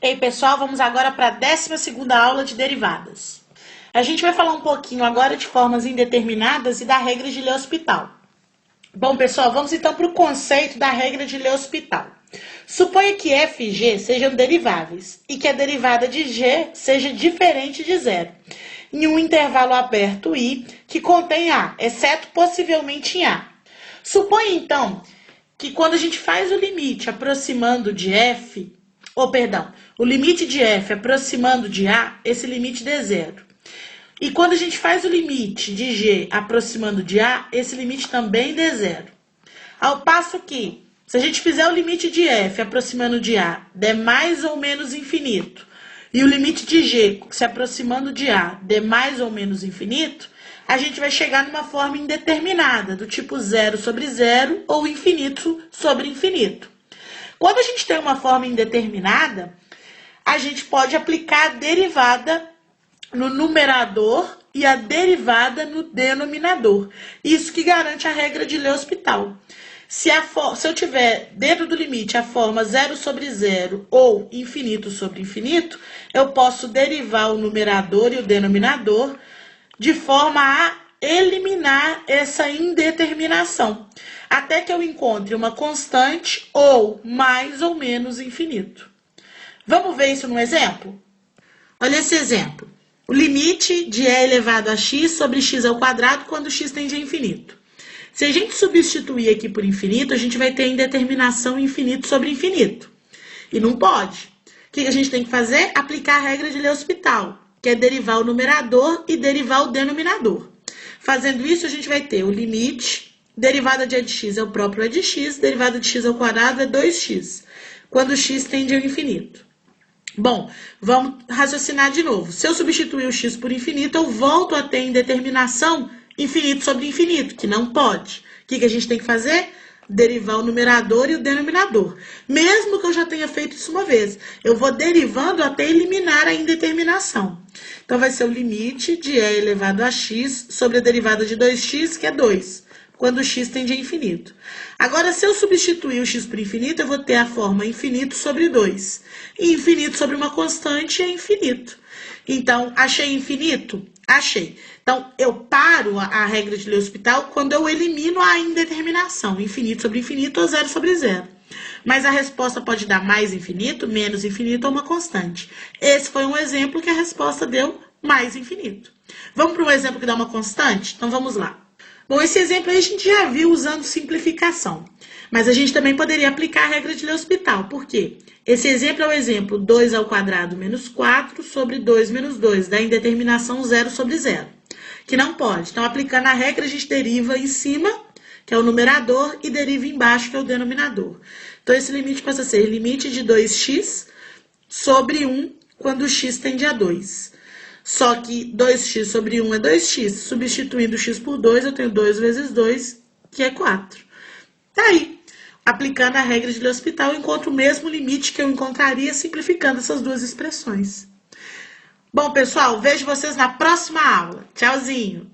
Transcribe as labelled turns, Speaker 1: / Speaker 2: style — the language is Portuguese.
Speaker 1: Ei, pessoal, vamos agora para a 12ª aula de derivadas. A gente vai falar um pouquinho agora de formas indeterminadas e da regra de L'Hospital. Bom, pessoal, vamos então para o conceito da regra de L'Hospital. Suponha que f e g sejam deriváveis e que a derivada de g seja diferente de zero, em um intervalo aberto I que contém A, exceto possivelmente em A. Suponha, então, que quando a gente faz o limite aproximando de f, o limite de f aproximando de A, esse limite dê zero. E quando a gente faz o limite de g aproximando de A, esse limite também dê zero. Ao passo que, se a gente fizer o limite de f aproximando de A, der mais ou menos infinito, e o limite de g se aproximando de A, der mais ou menos infinito, a gente vai chegar numa forma indeterminada, do tipo zero sobre zero ou infinito sobre infinito. Quando a gente tem uma forma indeterminada, a gente pode aplicar a derivada no numerador e a derivada no denominador. Isso que garante a regra de L'Hospital. Se eu tiver dentro do limite a forma zero sobre zero ou infinito sobre infinito, eu posso derivar o numerador e o denominador de forma a eliminar essa indeterminação, até que eu encontre uma constante ou mais ou menos infinito. Vamos ver isso num exemplo? Olha esse exemplo. O limite de e elevado a x sobre x ao quadrado quando x tende a infinito. Se a gente substituir aqui por infinito, a gente vai ter indeterminação infinito sobre infinito. E não pode. O que a gente tem que fazer? Aplicar a regra de L'Hospital, que é derivar o numerador e derivar o denominador. Fazendo isso, a gente vai ter o limite, derivada de e de x é o próprio e de x, derivada de x ao quadrado é 2x, quando x tende ao infinito. Bom, vamos raciocinar de novo. Se eu substituir o x por infinito, eu volto a ter indeterminação infinito sobre infinito, que não pode. O que a gente tem que fazer? Derivar o numerador e o denominador. Mesmo que eu já tenha feito isso uma vez, eu vou derivando até eliminar a indeterminação. Então, vai ser o limite de e elevado a x sobre a derivada de 2x, que é 2, quando x tende a infinito. Agora, se eu substituir o x por infinito, eu vou ter a forma infinito sobre 2. E infinito sobre uma constante é infinito. Então, achei infinito? Achei. Então, eu paro a regra de L'Hospital quando eu elimino a indeterminação, infinito sobre infinito ou zero sobre zero. Mas a resposta pode dar mais infinito, menos infinito ou uma constante. Esse foi um exemplo que a resposta deu mais infinito. Vamos para um exemplo que dá uma constante? Então, vamos lá. Bom, esse exemplo aí a gente já viu usando simplificação. Mas a gente também poderia aplicar a regra de L'Hospital. Por quê? Esse exemplo é o exemplo 2 ao quadrado menos 4 sobre 2 menos 2, da indeterminação 0 sobre 0, que não pode. Então, aplicando a regra, a gente deriva em cima, que é o numerador, e deriva embaixo, que é o denominador. Então, esse limite passa a ser limite de 2x sobre 1, quando x tende a 2. Só que 2x sobre 1 é 2x. Substituindo x por 2, eu tenho 2 vezes 2, que é 4. Tá aí. Aplicando a regra de L'Hospital, eu encontro o mesmo limite que eu encontraria simplificando essas duas expressões. Bom, pessoal, vejo vocês na próxima aula. Tchauzinho!